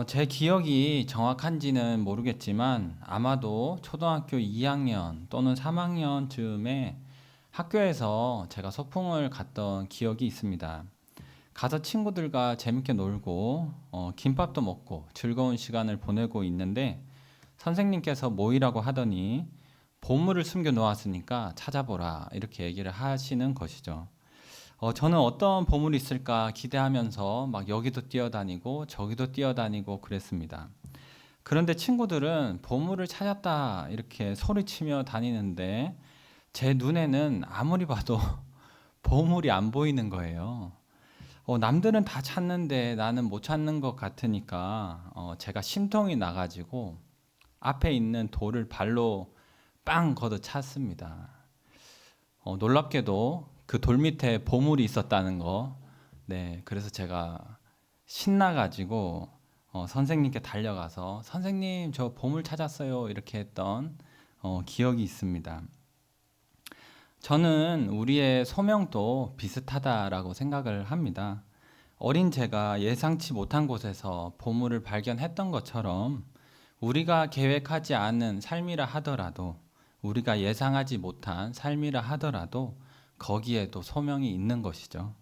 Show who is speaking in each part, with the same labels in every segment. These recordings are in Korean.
Speaker 1: 제 기억이 정확한지는 모르겠지만 아마도 초등학교 2학년 또는 3학년쯤에 학교에서 제가 소풍을 갔던 기억이 있습니다. 가서 친구들과 재밌게 놀고 김밥도 먹고 즐거운 시간을 보내고 있는데 선생님께서 모이라고 하더니 보물을 숨겨 놓았으니까 찾아보라 이렇게 얘기를 하시는 것이죠. 저는 어떤 보물이 있을까 기대하면서 막 여기도 뛰어다니고 저기도 뛰어다니고 그랬습니다. 그런데 친구들은 보물을 찾았다 이렇게 소리치며 다니는데 제 눈에는 아무리 봐도 보물이 안 보이는 거예요. 남들은 다 찾는데 나는 못 찾는 것 같으니까 제가 심통이 나가지고 앞에 있는 돌을 발로 빵 걷어 찼습니다. 놀랍게도 그 돌 밑에 보물이 있었다는 거. 네, 그래서 제가 신나가지고 선생님께 달려가서 선생님 저 보물 찾았어요 이렇게 했던 기억이 있습니다. 저는 우리의 소명도 비슷하다라고 생각을 합니다. 어린 제가 예상치 못한 곳에서 보물을 발견했던 것처럼 우리가 계획하지 않은 삶이라 하더라도 우리가 예상하지 못한 삶이라 하더라도 거기에도 소명이 있는 것이죠.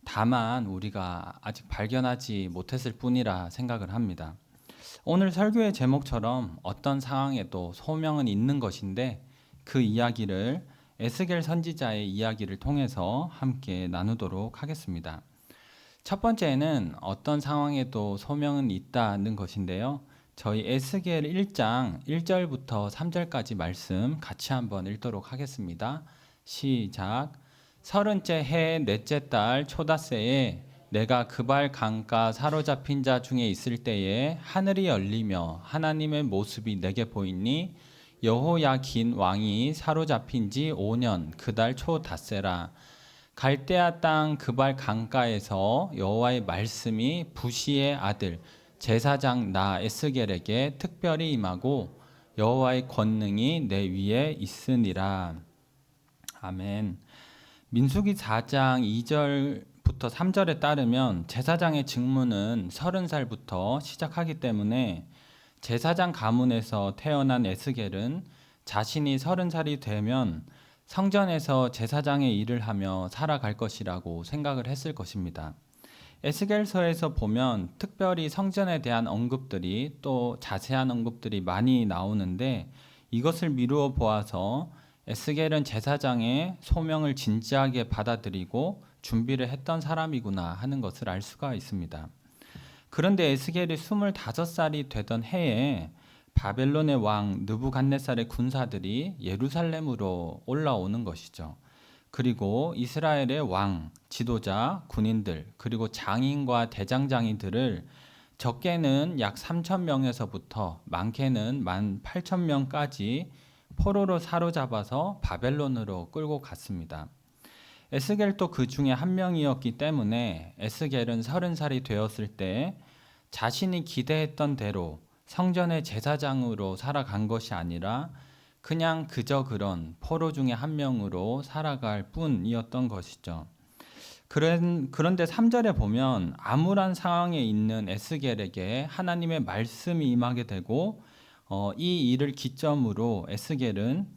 Speaker 1: 다만 우리가 아직 발견하지 못했을 뿐이라 생각을 합니다. 오늘 설교의 제목처럼 어떤 상황에도 소명은 있는 것인데 그 이야기를 에스겔 선지자의 이야기를 통해서 함께 나누도록 하겠습니다. 첫 번째는 어떤 상황에도 소명은 있다는 것인데요. 저희 에스겔 1장 1절부터 3절까지 말씀 같이 한번 읽도록 하겠습니다. 시작. 서른째 해 넷째 달 초닷새에 내가 그발 강가 사로잡힌 자 중에 있을 때에 하늘이 열리며 하나님의 모습이 내게 보이니 여호야긴 왕이 사로잡힌 지 5년 그달 초닷새라. 갈대아 땅 그발 강가에서 여호와의 말씀이 부시의 아들 제사장 나 에스겔에게 특별히 임하고 여호와의 권능이 내 위에 있으니라. 아멘. 민수기 4장 2절부터 3절에 따르면 제사장의 직무는 30살부터 시작하기 때문에 제사장 가문에서 태어난 에스겔은 자신이 30살이 되면 성전에서 제사장의 일을 하며 살아갈 것이라고 생각을 했을 것입니다. 에스겔서에서 보면 특별히 성전에 대한 언급들이 또 자세한 언급들이 많이 나오는데 이것을 미루어 보아서 에스겔은 제사장의 소명을 진지하게 받아들이고 준비를 했던 사람이구나 하는 것을 알 수가 있습니다. 그런데 에스겔이 25살이 되던 해에 바벨론의 왕 느부갓네살의 군사들이 예루살렘으로 올라오는 것이죠. 그리고 이스라엘의 왕, 지도자, 군인들, 그리고 장인과 대장장이들을 적게는 약 3,000명에서부터 많게는 18,000명까지 포로로 사로잡아서 바벨론으로 끌고 갔습니다. 에스겔도 그 중에 한 명이었기 때문에 에스겔은 30살이 되었을 때 자신이 기대했던 대로 성전의 제사장으로 살아간 것이 아니라 그냥 그저 그런 포로 중에 한 명으로 살아갈 뿐이었던 것이죠. 그런데 3절에 보면 암울한 상황에 있는 에스겔에게 하나님의 말씀이 임하게 되고 이 일을 기점으로 에스겔은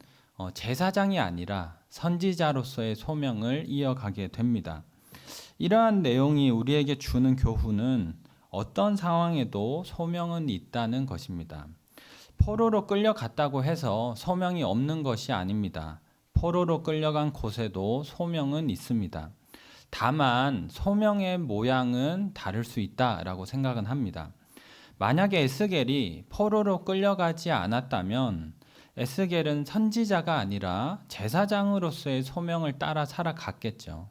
Speaker 1: 제사장이 아니라 선지자로서의 소명을 이어가게 됩니다. 이러한 내용이 우리에게 주는 교훈은 어떤 상황에도 소명은 있다는 것입니다. 포로로 끌려갔다고 해서 소명이 없는 것이 아닙니다. 포로로 끌려간 곳에도 소명은 있습니다. 다만 소명의 모양은 다를 수 있다라고 생각은 합니다. 만약에 에스겔이 포로로 끌려가지 않았다면 에스겔은 선지자가 아니라 제사장으로서의 소명을 따라 살아갔겠죠.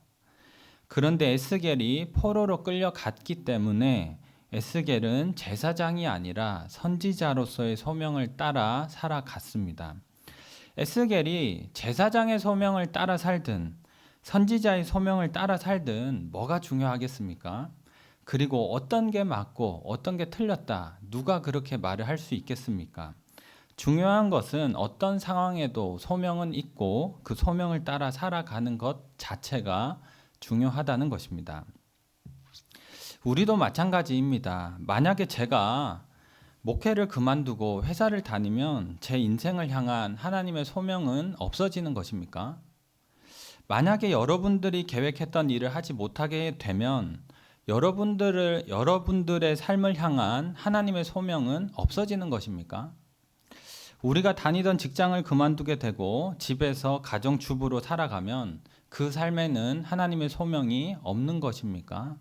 Speaker 1: 그런데 에스겔이 포로로 끌려갔기 때문에 에스겔은 제사장이 아니라 선지자로서의 소명을 따라 살아갔습니다. 에스겔이 제사장의 소명을 따라 살든 선지자의 소명을 따라 살든 뭐가 중요하겠습니까? 그리고 어떤 게 맞고 어떤 게 틀렸다. 누가 그렇게 말을 할 수 있겠습니까? 중요한 것은 어떤 상황에도 소명은 있고 그 소명을 따라 살아가는 것 자체가 중요하다는 것입니다. 우리도 마찬가지입니다. 만약에 제가 목회를 그만두고 회사를 다니면 제 인생을 향한 하나님의 소명은 없어지는 것입니까? 만약에 여러분들이 계획했던 일을 하지 못하게 되면 여러분들의 삶을 향한 하나님의 소명은 없어지는 것입니까? 우리가 다니던 직장을 그만두게 되고 집에서 가정주부로 살아가면 그 삶에는 하나님의 소명이 없는 것입니까?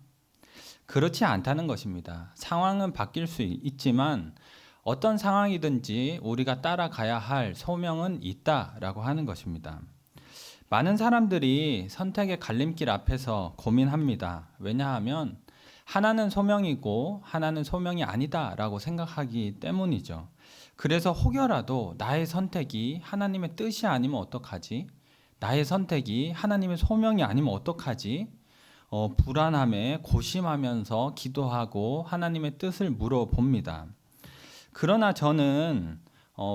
Speaker 1: 그렇지 않다는 것입니다. 상황은 바뀔 수 있지만 어떤 상황이든지 우리가 따라가야 할 소명은 있다라고 하는 것입니다. 많은 사람들이 선택의 갈림길 앞에서 고민합니다. 왜냐하면 하나는 소명이고 하나는 소명이 아니다라고 생각하기 때문이죠. 그래서 혹여라도 나의 선택이 하나님의 뜻이 아니면 어떡하지? 나의 선택이 하나님의 소명이 아니면 어떡하지? 불안함에 고심하면서 기도하고 하나님의 뜻을 물어봅니다. 그러나 저는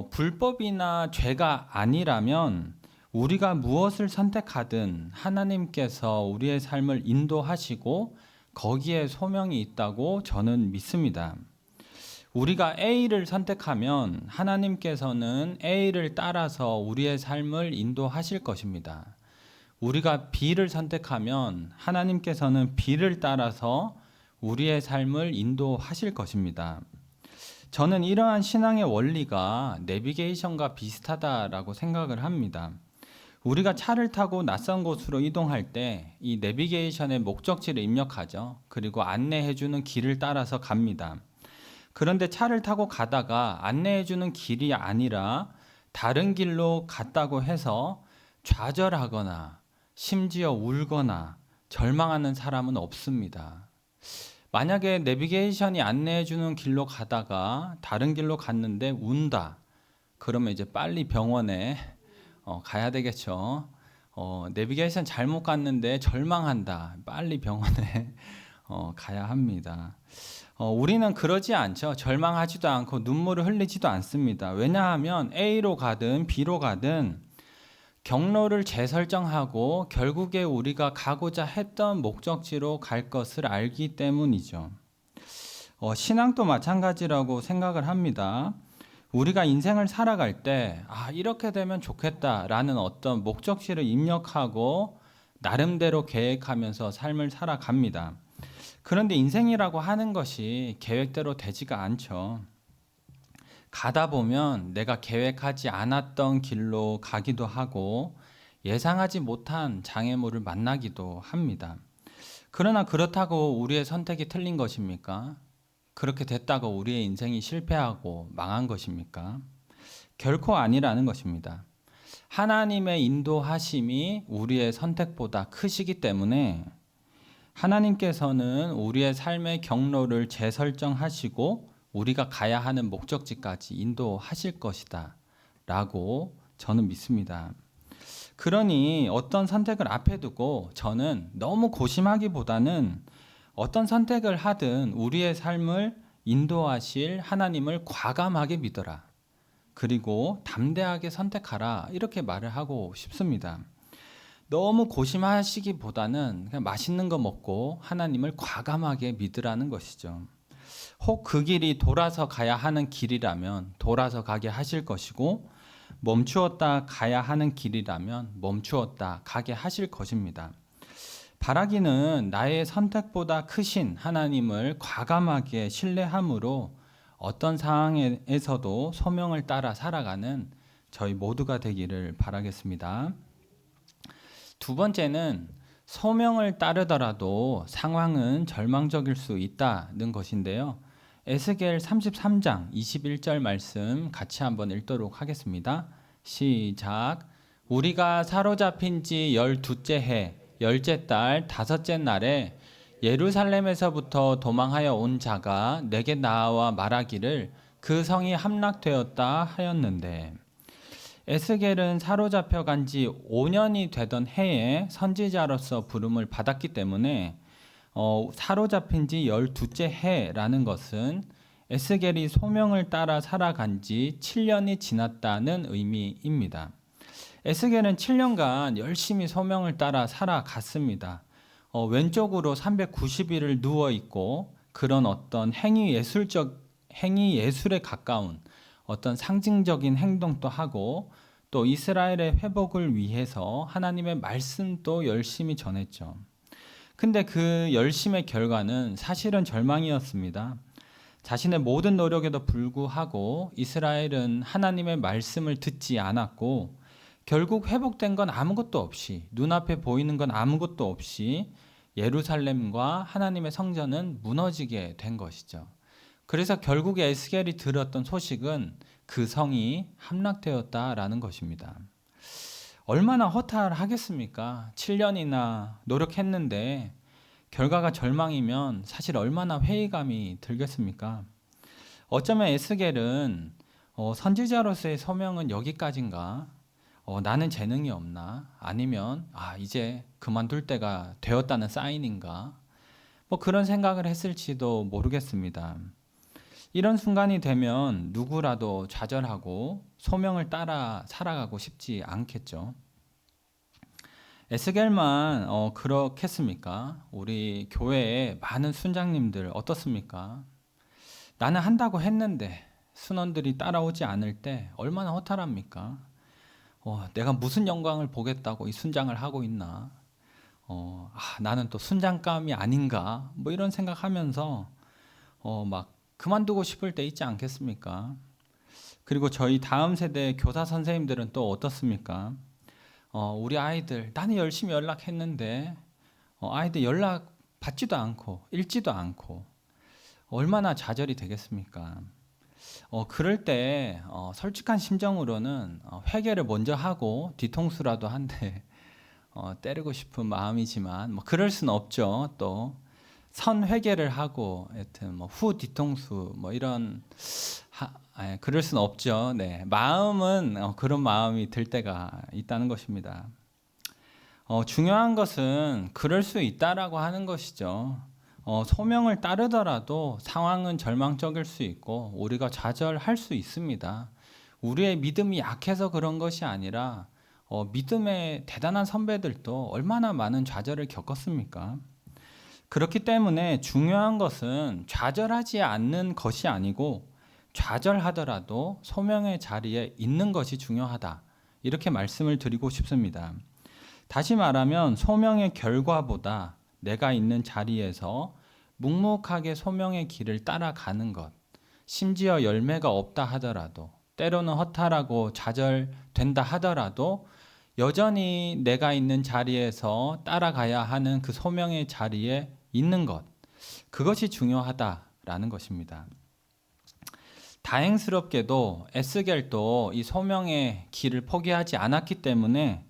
Speaker 1: 불법이나 죄가 아니라면 우리가 무엇을 선택하든 하나님께서 우리의 삶을 인도하시고 거기에 소명이 있다고 저는 믿습니다. 우리가 A를 선택하면 하나님께서는 A를 따라서 우리의 삶을 인도하실 것입니다. 우리가 B를 선택하면 하나님께서는 B를 따라서 우리의 삶을 인도하실 것입니다. 저는 이러한 신앙의 원리가 내비게이션과 비슷하다라고 생각을 합니다. 우리가 차를 타고 낯선 곳으로 이동할 때 이 내비게이션의 목적지를 입력하죠. 그리고 안내해주는 길을 따라서 갑니다. 그런데 차를 타고 가다가 안내해주는 길이 아니라 다른 길로 갔다고 해서 좌절하거나 심지어 울거나 절망하는 사람은 없습니다. 만약에 내비게이션이 안내해주는 길로 가다가 다른 길로 갔는데 운다. 그러면 이제 빨리 병원에 가야 되겠죠. 내비게이션 잘못 갔는데 절망한다. 빨리 병원에 가야 합니다. 우리는 그러지 않죠. 절망하지도 않고 눈물을 흘리지도 않습니다. 왜냐하면 A로 가든 B로 가든 경로를 재설정하고 결국에 우리가 가고자 했던 목적지로 갈 것을 알기 때문이죠. 신앙도 마찬가지라고 생각을 합니다. 우리가 인생을 살아갈 때 이렇게 되면 좋겠다라는 어떤 목적지를 입력하고 나름대로 계획하면서 삶을 살아갑니다. 그런데 인생이라고 하는 것이 계획대로 되지가 않죠. 가다 보면 내가 계획하지 않았던 길로 가기도 하고 예상하지 못한 장애물을 만나기도 합니다. 그러나 그렇다고 우리의 선택이 틀린 것입니까? 그렇게 됐다고 우리의 인생이 실패하고 망한 것입니까? 결코 아니라는 것입니다. 하나님의 인도하심이 우리의 선택보다 크시기 때문에 하나님께서는 우리의 삶의 경로를 재설정하시고 우리가 가야 하는 목적지까지 인도하실 것이다 라고 저는 믿습니다. 그러니 어떤 선택을 앞에 두고 저는 너무 고심하기보다는 어떤 선택을 하든 우리의 삶을 인도하실 하나님을 과감하게 믿어라. 그리고 담대하게 선택하라. 이렇게 말을 하고 싶습니다. 너무 고심하시기보다는 그냥 맛있는 거 먹고 하나님을 과감하게 믿으라는 것이죠. 혹 그 길이 돌아서 가야 하는 길이라면 돌아서 가게 하실 것이고 멈추었다 가야 하는 길이라면 멈추었다 가게 하실 것입니다. 바라기는 나의 선택보다 크신 하나님을 과감하게 신뢰함으로 어떤 상황에서도 소명을 따라 살아가는 저희 모두가 되기를 바라겠습니다. 두 번째는 소명을 따르더라도 상황은 절망적일 수 있다는 것인데요. 에스겔 33장 21절 말씀 같이 한번 읽도록 하겠습니다. 시작. 우리가 사로잡힌 지 12째 해 10째 달 5째 날에 예루살렘에서부터 도망하여 온 자가 내게 나와 말하기를 그 성이 함락되었다 하였는데, 에스겔은 사로잡혀 간 지 5년이 되던 해에 선지자로서 부름을 받았기 때문에 사로잡힌 지 12째 해라는 것은 에스겔이 소명을 따라 살아간 지 7년이 지났다는 의미입니다. 에스겔은 7년간 열심히 소명을 따라 살아갔습니다. 왼쪽으로 390일을 누워 있고 그런 어떤 행위 예술에 가까운 어떤 상징적인 행동도 하고 또 이스라엘의 회복을 위해서 하나님의 말씀도 열심히 전했죠. 근데 그 열심의 결과는 사실은 절망이었습니다. 자신의 모든 노력에도 불구하고 이스라엘은 하나님의 말씀을 듣지 않았고 결국 회복된 건 아무것도 없이, 눈앞에 보이는 건 아무것도 없이 예루살렘과 하나님의 성전은 무너지게 된 것이죠. 그래서 결국에 에스겔이 들었던 소식은 그 성이 함락되었다라는 것입니다. 얼마나 허탈하겠습니까? 7년이나 노력했는데 결과가 절망이면 사실 얼마나 회의감이 들겠습니까? 어쩌면 에스겔은 선지자로서의 소명은 여기까지인가? 나는 재능이 없나? 아니면 이제 그만둘 때가 되었다는 사인인가? 뭐 그런 생각을 했을지도 모르겠습니다. 이런 순간이 되면 누구라도 좌절하고 소명을 따라 살아가고 싶지 않겠죠. 에스겔만 그렇겠습니까? 우리 교회에 많은 순장님들 어떻습니까? 나는 한다고 했는데 순원들이 따라오지 않을 때 얼마나 허탈합니까? 내가 무슨 영광을 보겠다고 이 순장을 하고 있나? 나는 또 순장감이 아닌가? 뭐 이런 생각하면서 막 그만두고 싶을 때 있지 않겠습니까? 그리고 저희 다음 세대 교사 선생님들은 또 어떻습니까? 우리 아이들 나는 열심히 연락했는데 아이들 연락 받지도 않고 읽지도 않고 얼마나 좌절이 되겠습니까? 그럴 때 솔직한 심정으로는 회개를 먼저 하고 뒤통수라도 한 대 때리고 싶은 마음이지만 뭐 그럴 수는 없죠. 또 선회개를 하고 하여튼 뭐 후 뒤통수 뭐 이런 그럴 수는 없죠. 네, 마음은 그런 마음이 들 때가 있다는 것입니다. 중요한 것은 그럴 수 있다라고 하는 것이죠. 소명을 따르더라도 상황은 절망적일 수 있고 우리가 좌절할 수 있습니다. 우리의 믿음이 약해서 그런 것이 아니라 믿음의 대단한 선배들도 얼마나 많은 좌절을 겪었습니까? 그렇기 때문에 중요한 것은 좌절하지 않는 것이 아니고 좌절하더라도 소명의 자리에 있는 것이 중요하다. 이렇게 말씀을 드리고 싶습니다. 다시 말하면 소명의 결과보다 내가 있는 자리에서 묵묵하게 소명의 길을 따라가는 것, 심지어 열매가 없다 하더라도 때로는 허탈하고 좌절된다 하더라도 여전히 내가 있는 자리에서 따라가야 하는 그 소명의 자리에 있는 것, 그것이 중요하다라는 것입니다. 다행스럽게도 에스겔도 이 소명의 길을 포기하지 않았기 때문에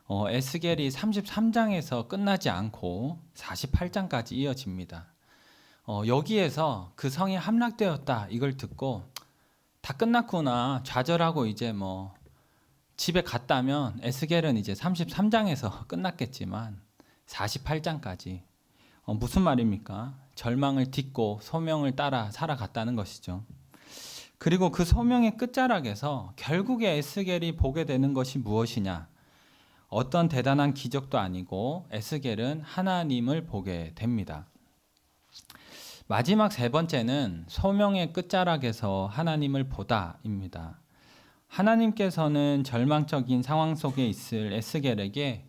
Speaker 1: 에스겔이 33장에서 끝나지 않고 48장까지 이어집니다. 여기에서 그 성이 함락되었다 이걸 듣고 다 끝났구나 좌절하고 이제 뭐 집에 갔다면 에스겔은 이제 33장에서 끝났겠지만 48장까지 무슨 말입니까? 절망을 딛고 소명을 따라 살아갔다는 것이죠. 그리고 그 소명의 끝자락에서 결국에 에스겔이 보게 되는 것이 무엇이냐? 어떤 대단한 기적도 아니고 에스겔은 하나님을 보게 됩니다. 마지막 세 번째는 소명의 끝자락에서 하나님을 보다입니다. 하나님께서는 절망적인 상황 속에 있을 에스겔에게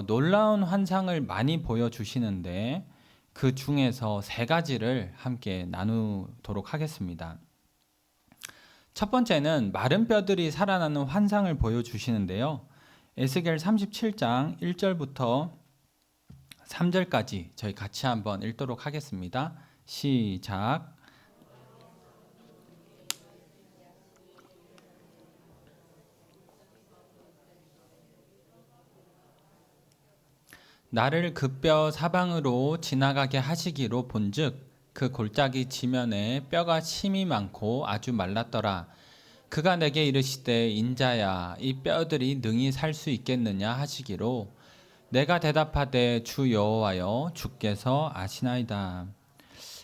Speaker 1: 놀라운 환상을 많이 보여주시는데 그 중에서 세 가지를 함께 나누도록 하겠습니다. 첫 번째는 마른 뼈들이 살아나는 환상을 보여주시는데요. 에스겔 37장 1절부터 3절까지 저희 같이 한번 읽도록 하겠습니다. 시작. 나를 그 뼈 사방으로 지나가게 하시기로 본즉 그 골짜기 지면에 뼈가 심이 많고 아주 말랐더라. 그가 내게 이르시되 인자야 이 뼈들이 능히 살 수 있겠느냐 하시기로 내가 대답하되 주 여호와여 주께서 아시나이다.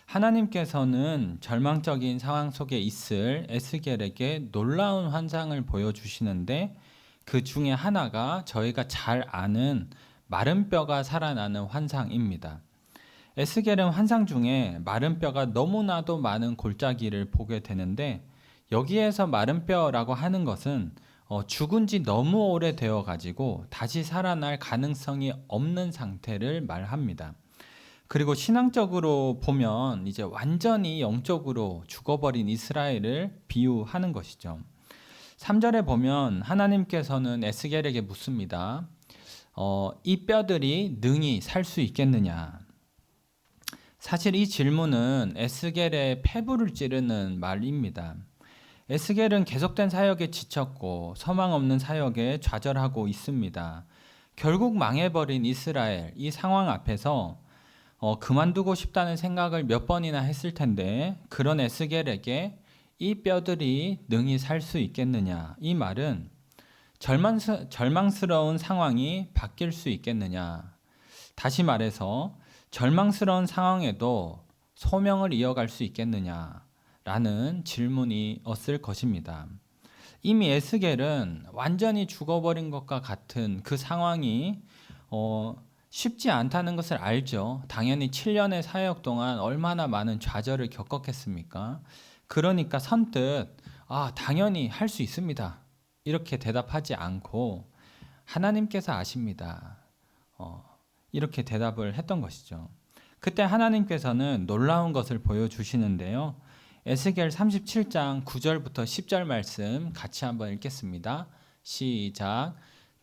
Speaker 1: 하나님께서는 절망적인 상황 속에 있을 에스겔에게 놀라운 환상을 보여주시는데 그 중에 하나가 저희가 잘 아는 마른 뼈가 살아나는 환상입니다. 에스겔은 환상 중에 마른 뼈가 너무나도 많은 골짜기를 보게 되는데, 여기에서 마른 뼈라고 하는 것은 죽은 지 너무 오래되어 가지고 다시 살아날 가능성이 없는 상태를 말합니다. 그리고 신앙적으로 보면 이제 완전히 영적으로 죽어버린 이스라엘을 비유하는 것이죠. 3절에 보면 하나님께서는 에스겔에게 묻습니다. 이 뼈들이 능히 살 수 있겠느냐? 사실 이 질문은 에스겔의 폐부를 찌르는 말입니다. 에스겔은 계속된 사역에 지쳤고 소망 없는 사역에 좌절하고 있습니다. 결국 망해버린 이스라엘, 이 상황 앞에서 그만두고 싶다는 생각을 몇 번이나 했을 텐데, 그런 에스겔에게 이 뼈들이 능히 살 수 있겠느냐? 이 말은 절망스러운 상황이 바뀔 수 있겠느냐? 다시 말해서 절망스러운 상황에도 소명을 이어갈 수 있겠느냐? 라는 질문이었을 것입니다. 이미 에스겔은 완전히 죽어버린 것과 같은 그 상황이 쉽지 않다는 것을 알죠. 당연히 7년의 사역 동안 얼마나 많은 좌절을 겪었겠습니까? 그러니까 선뜻 당연히 할 수 있습니다, 이렇게 대답하지 않고 하나님께서 아십니다, 이렇게 대답을 했던 것이죠. 그때 하나님께서는 놀라운 것을 보여주시는데요. 에스겔 37장 9절부터 10절 말씀 같이 한번 읽겠습니다. 시작.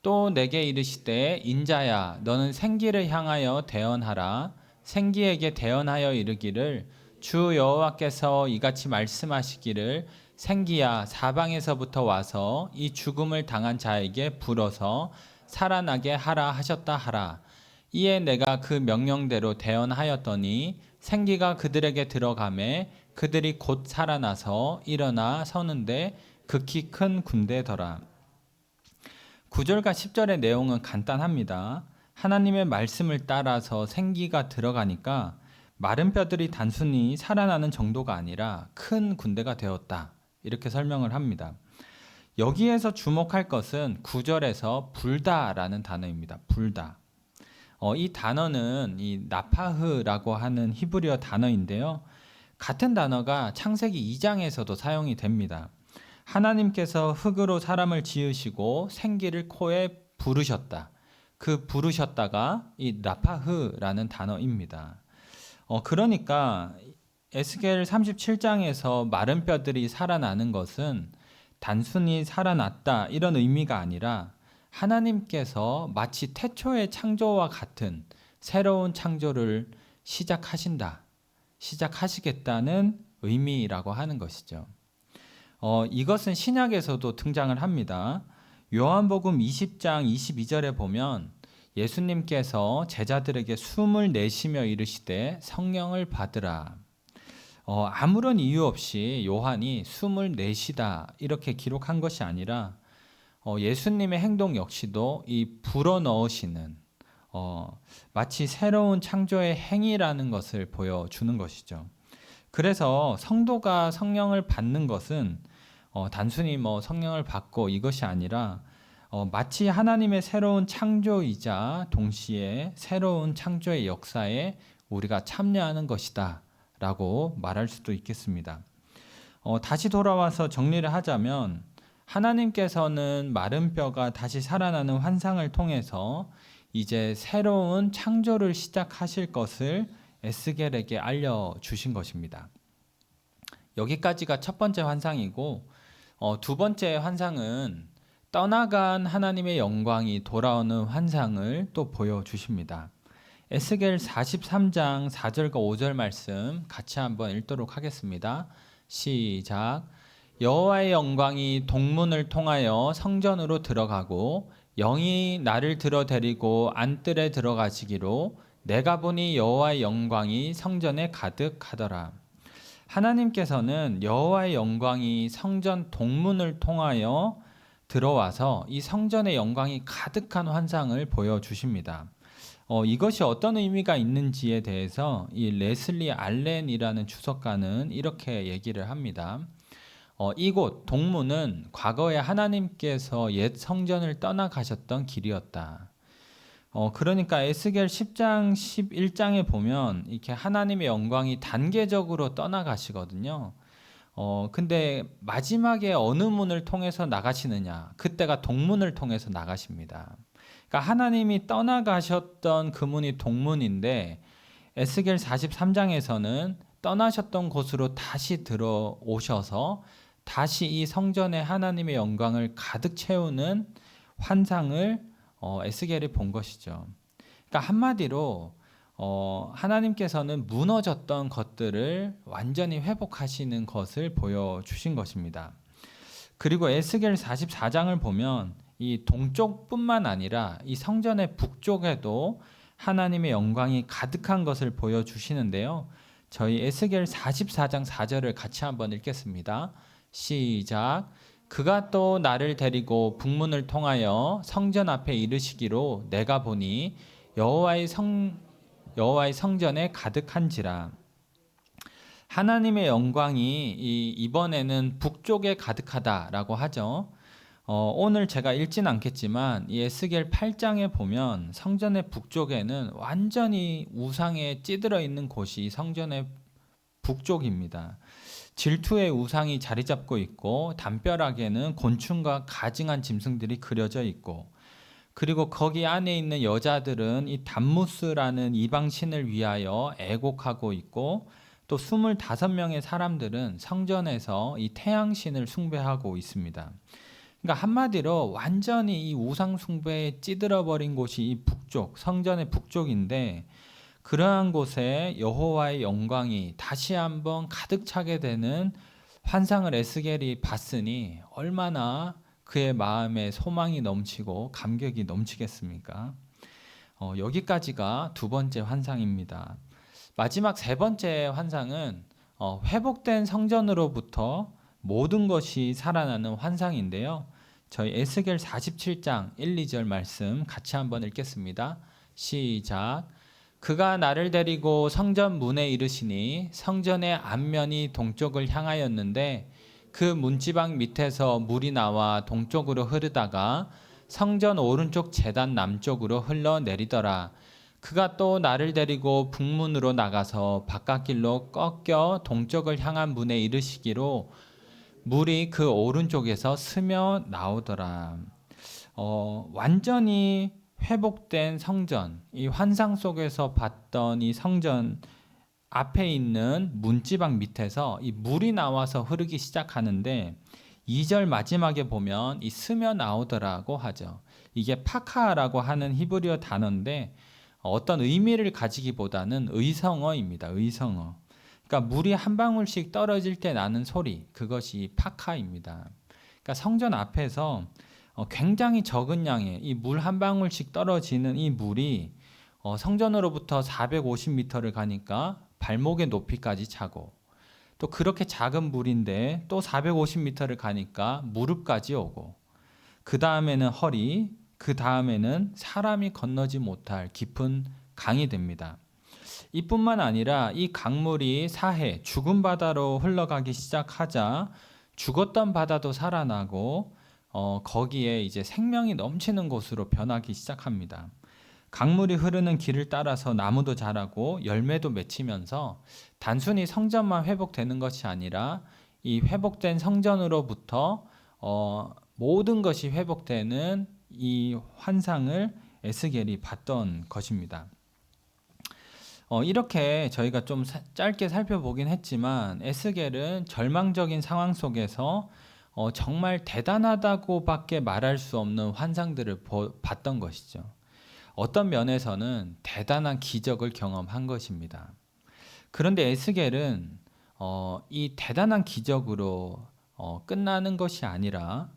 Speaker 1: 또 내게 이르시되 인자야 너는 생기를 향하여 대언하라. 생기에게 대언하여 이르기를 주 여호와께서 이같이 말씀하시기를 생기야 사방에서부터 와서 이 죽음을 당한 자에게 불어서 살아나게 하라 하셨다 하라. 이에 내가 그 명령대로 대언하였더니 생기가 그들에게 들어가매 그들이 곧 살아나서 일어나 서는데 극히 큰 군대더라. 9절과 10절의 내용은 간단합니다. 하나님의 말씀을 따라서 생기가 들어가니까 마른 뼈들이 단순히 살아나는 정도가 아니라 큰 군대가 되었다, 이렇게 설명을 합니다. 여기에서 주목할 것은 9절에서 불다라는 단어입니다. 불다. 이 단어는 이 나파흐라고 하는 히브리어 단어인데요. 같은 단어가 창세기 2장에서도 사용이 됩니다. 하나님께서 흙으로 사람을 지으시고 생기를 코에 부르셨다. 그 부르셨다가 이 나파흐라는 단어입니다. 그러니까 에스겔 37장에서 마른 뼈들이 살아나는 것은 단순히 살아났다 이런 의미가 아니라 하나님께서 마치 태초의 창조와 같은 새로운 창조를 시작하시겠다는 의미라고 하는 것이죠. 이것은 신약에서도 등장을 합니다. 요한복음 20장 22절에 보면 예수님께서 제자들에게 숨을 내쉬며 이르시되 성령을 받으라. 아무런 이유 없이 요한이 숨을 내쉬다 이렇게 기록한 것이 아니라 예수님의 행동 역시도 이 불어넣으시는 마치 새로운 창조의 행위라는 것을 보여주는 것이죠. 그래서 성도가 성령을 받는 것은 단순히 성령을 받고 이것이 아니라 마치 하나님의 새로운 창조이자 동시에 새로운 창조의 역사에 우리가 참여하는 것이다 라고 말할 수도 있겠습니다. 다시 돌아와서 정리를 하자면 하나님께서는 마른 뼈가 다시 살아나는 환상을 통해서 이제 새로운 창조를 시작하실 것을 에스겔에게 알려주신 것입니다. 여기까지가 첫 번째 환상이고, 두 번째 환상은 떠나간 하나님의 영광이 돌아오는 환상을 또 보여주십니다. 에스겔 43장 4절과 5절 말씀 같이 한번 읽도록 하겠습니다. 시작. 여호와의 영광이 동문을 통하여 성전으로 들어가고 영이 나를 들어 데리고 안뜰에 들어가시기로 내가 보니 여호와의 영광이 성전에 가득하더라. 하나님께서는 여호와의 영광이 성전 동문을 통하여 들어와서 이 성전의 영광이 가득한 환상을 보여주십니다. 이것이 어떤 의미가 있는지에 대해서 이 레슬리 알렌이라는 주석가는 이렇게 얘기를 합니다. 이곳 동문은 과거에 하나님께서 옛 성전을 떠나가셨던 길이었다. 그러니까 에스겔 10장, 11장에 보면 이렇게 하나님의 영광이 단계적으로 떠나가시거든요. 근데 마지막에 어느 문을 통해서 나가시느냐? 그때가 동문을 통해서 나가십니다. 그러니까 하나님이 떠나가셨던 그 문이 동문인데 에스겔 43장에서는 떠나셨던 곳으로 다시 들어오셔서 다시 이 성전에 하나님의 영광을 가득 채우는 환상을 에스겔이 본 것이죠. 그러니까 한마디로 하나님께서는 무너졌던 것들을 완전히 회복하시는 것을 보여주신 것입니다. 그리고 에스겔 44장을 보면 이 동쪽뿐만 아니라 이 성전의 북쪽에도 하나님의 영광이 가득한 것을 보여주시는데요. 저희 에스겔 44장 4절을 같이 한번 읽겠습니다. 시작. 그가 또 나를 데리고 북문을 통하여 성전 앞에 이르시기로 내가 보니 여호와의 성전에 가득한지라. 하나님의 영광이 이번에는 북쪽에 가득하다라고 하죠. 오늘 제가 읽진 않겠지만 이 에스겔 8장에 보면 성전의 북쪽에는 완전히 우상에 찌들어 있는 곳이 성전의 북쪽입니다. 질투의 우상이 자리 잡고 있고 담벼락에는 곤충과 가증한 짐승들이 그려져 있고, 그리고 거기 안에 있는 여자들은 이 담무스라는 이방 신을 위하여 애곡하고 있고, 또 25명의 사람들은 성전에서 이 태양신을 숭배하고 있습니다. 그러니까 한마디로 완전히 이 우상 숭배에 찌들어 버린 곳이 이 북쪽, 성전의 북쪽인데, 그러한 곳에 여호와의 영광이 다시 한번 가득 차게 되는 환상을 에스겔이 봤으니 얼마나 그의 마음에 소망이 넘치고 감격이 넘치겠습니까? 여기까지가 두 번째 환상입니다. 마지막 세 번째 환상은 회복된 성전으로부터 모든 것이 살아나는 환상인데요. 저희 에스겔 47장 1, 2절 말씀 같이 한번 읽겠습니다. 시작. 그가 나를 데리고 성전 문에 이르시니 성전의 앞면이 동쪽을 향하였는데 그 문지방 밑에서 물이 나와 동쪽으로 흐르다가 성전 오른쪽 제단 남쪽으로 흘러내리더라. 그가 또 나를 데리고 북문으로 나가서 바깥길로 꺾여 동쪽을 향한 문에 이르시기로 물이 그 오른쪽에서 스며 나오더라. 완전히 회복된 성전, 이 환상 속에서 봤던 이 성전 앞에 있는 문지방 밑에서 이 물이 나와서 흐르기 시작하는데 2절 마지막에 보면 이 스며 나오더라고 하죠. 이게 파카라고 하는 히브리어 단어인데 어떤 의미를 가지기보다는 의성어입니다. 의성어. 그러니까 물이 한 방울씩 떨어질 때 나는 소리, 그것이 파카입니다. 그러니까 성전 앞에서 굉장히 적은 양의 이 물 한 방울씩 떨어지는 이 물이 성전으로부터 450m를 가니까 발목의 높이까지 차고, 또 그렇게 작은 물인데 또 450m를 가니까 무릎까지 오고, 그 다음에는 허리, 그 다음에는 사람이 건너지 못할 깊은 강이 됩니다. 이뿐만 아니라 이 강물이 사해 죽은 바다로 흘러가기 시작하자 죽었던 바다도 살아나고 거기에 이제 생명이 넘치는 곳으로 변하기 시작합니다. 강물이 흐르는 길을 따라서 나무도 자라고 열매도 맺히면서 단순히 성전만 회복되는 것이 아니라 이 회복된 성전으로부터 모든 것이 회복되는 이 환상을 에스겔이 봤던 것입니다. 이렇게 저희가 좀 짧게 살펴보긴 했지만 에스겔은 절망적인 상황 속에서 정말 대단하다고밖에 말할 수 없는 환상들을 봤던 것이죠. 어떤 면에서는 대단한 기적을 경험한 것입니다. 그런데 에스겔은 이 대단한 기적으로 끝나는 것이 아니라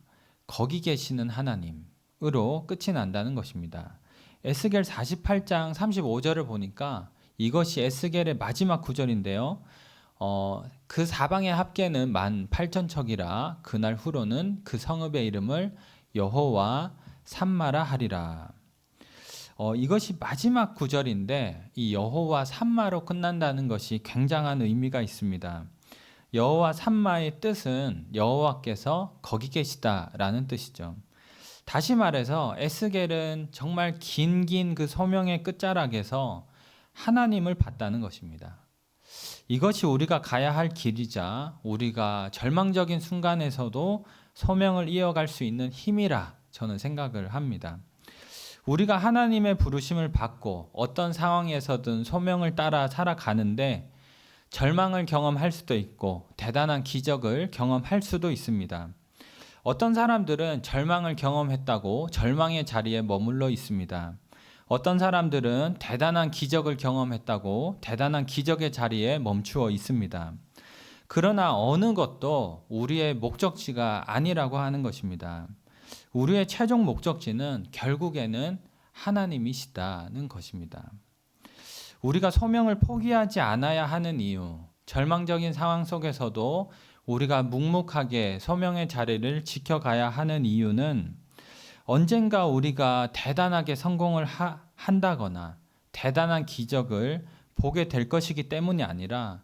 Speaker 1: 거기 계시는 하나님으로 끝이 난다는 것입니다. 에스겔 48장 35절을 보니까 이것이 에스겔의 마지막 구절인데요. 그 사방의 합계는 18,000척이라 그날 후로는 그 성읍의 이름을 여호와 삼마라 하리라. 이것이 마지막 구절인데 이 여호와 삼마로 끝난다는 것이 굉장한 의미가 있습니다. 여호와 삼마의 뜻은 여호와께서 거기 계시다라는 뜻이죠. 다시 말해서 에스겔은 정말 긴 그 소명의 끝자락에서 하나님을 봤다는 것입니다. 이것이 우리가 가야 할 길이자 우리가 절망적인 순간에서도 소명을 이어갈 수 있는 힘이라 저는 생각을 합니다. 우리가 하나님의 부르심을 받고 어떤 상황에서든 소명을 따라 살아가는데 절망을 경험할 수도 있고 대단한 기적을 경험할 수도 있습니다. 어떤 사람들은 절망을 경험했다고 절망의 자리에 머물러 있습니다. 어떤 사람들은 대단한 기적을 경험했다고 대단한 기적의 자리에 멈추어 있습니다. 그러나 어느 것도 우리의 목적지가 아니라고 하는 것입니다. 우리의 최종 목적지는 결국에는 하나님이시다는 것입니다. 우리가 소명을 포기하지 않아야 하는 이유, 절망적인 상황 속에서도 우리가 묵묵하게 소명의 자리를 지켜가야 하는 이유는 언젠가 우리가 대단하게 성공을 한다거나 대단한 기적을 보게 될 것이기 때문이 아니라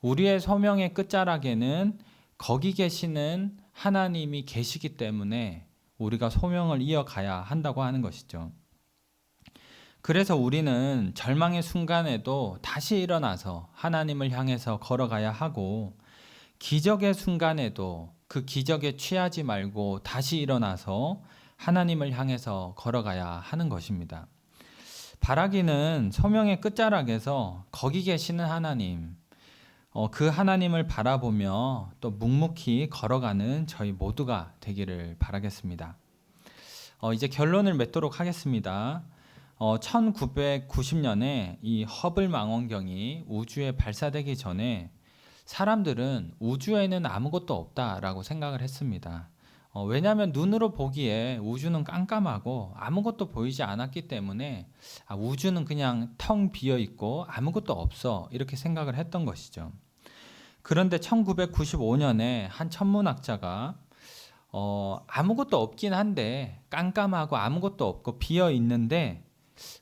Speaker 1: 우리의 소명의 끝자락에는 거기 계시는 하나님이 계시기 때문에 우리가 소명을 이어가야 한다고 하는 것이죠. 그래서 우리는 절망의 순간에도 다시 일어나서 하나님을 향해서 걸어가야 하고 기적의 순간에도 그 기적에 취하지 말고 다시 일어나서 하나님을 향해서 걸어가야 하는 것입니다. 바라기는 소명의 끝자락에서 거기 계시는 하나님, 그 하나님을 바라보며 또 묵묵히 걸어가는 저희 모두가 되기를 바라겠습니다. 이제 결론을 맺도록 하겠습니다. 1990년에 이 허블 망원경이 우주에 발사되기 전에 사람들은 우주에는 아무것도 없다라고 생각을 했습니다. 왜냐하면 눈으로 보기에 우주는 깜깜하고 아무것도 보이지 않았기 때문에 우주는 그냥 텅 비어 있고 아무것도 없어 이렇게 생각을 했던 것이죠. 그런데 1995년에 한 천문학자가 아무것도 없긴 한데 깜깜하고 아무것도 없고 비어 있는데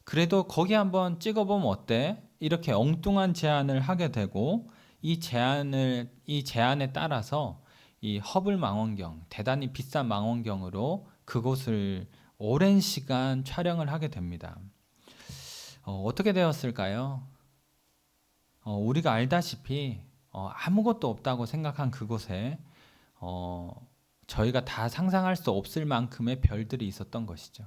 Speaker 1: 그래도 거기 한번 찍어보면 어때? 이렇게 엉뚱한 제안을 하게 되고 이 제안에 따라서 이 허블 망원경, 대단히 비싼 망원경으로 그곳을 오랜 시간 촬영을 하게 됩니다. 어떻게 되었을까요? 우리가 알다시피 아무것도 없다고 생각한 그곳에 저희가 다 상상할 수 없을 만큼의 별들이 있었던 것이죠.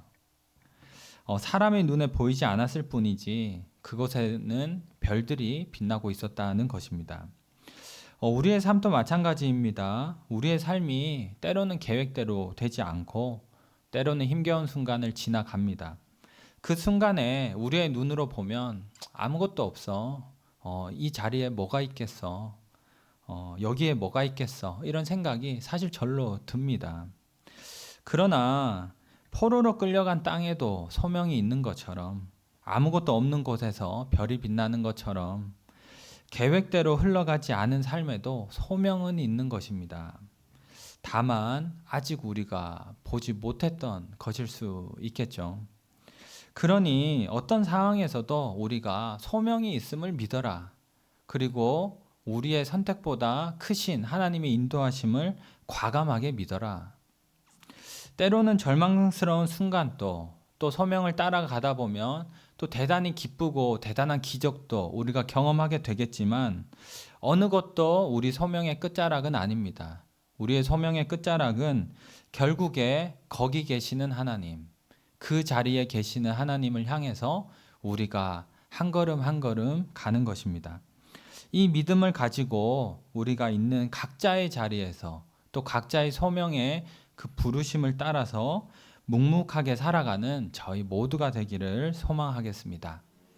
Speaker 1: 사람의 눈에 보이지 않았을 뿐이지 그곳에는 별들이 빛나고 있었다는 것입니다. 우리의 삶도 마찬가지입니다. 우리의 삶이 때로는 계획대로 되지 않고 때로는 힘겨운 순간을 지나갑니다. 그 순간에 우리의 눈으로 보면 아무것도 없어. 이 자리에 뭐가 있겠어. 여기에 뭐가 있겠어. 이런 생각이 사실 절로 듭니다. 그러나 포로로 끌려간 땅에도 소명이 있는 것처럼 아무것도 없는 곳에서 별이 빛나는 것처럼 계획대로 흘러가지 않은 삶에도 소명은 있는 것입니다. 다만 아직 우리가 보지 못했던 것일 수 있겠죠. 그러니 어떤 상황에서도 우리가 소명이 있음을 믿어라. 그리고 우리의 선택보다 크신 하나님의 인도하심을 과감하게 믿어라. 때로는 절망스러운 순간도 또 소명을 따라가다 보면 또 대단히 기쁘고 대단한 기적도 우리가 경험하게 되겠지만 어느 것도 우리 소명의 끝자락은 아닙니다. 우리의 소명의 끝자락은 결국에 거기 계시는 하나님, 그 자리에 계시는 하나님을 향해서 우리가 한 걸음 한 걸음 가는 것입니다. 이 믿음을 가지고 우리가 있는 각자의 자리에서 또 각자의 소명의 그 부르심을 따라서 묵묵하게 살아가는 저희 모두가 되기를 소망하겠습니다.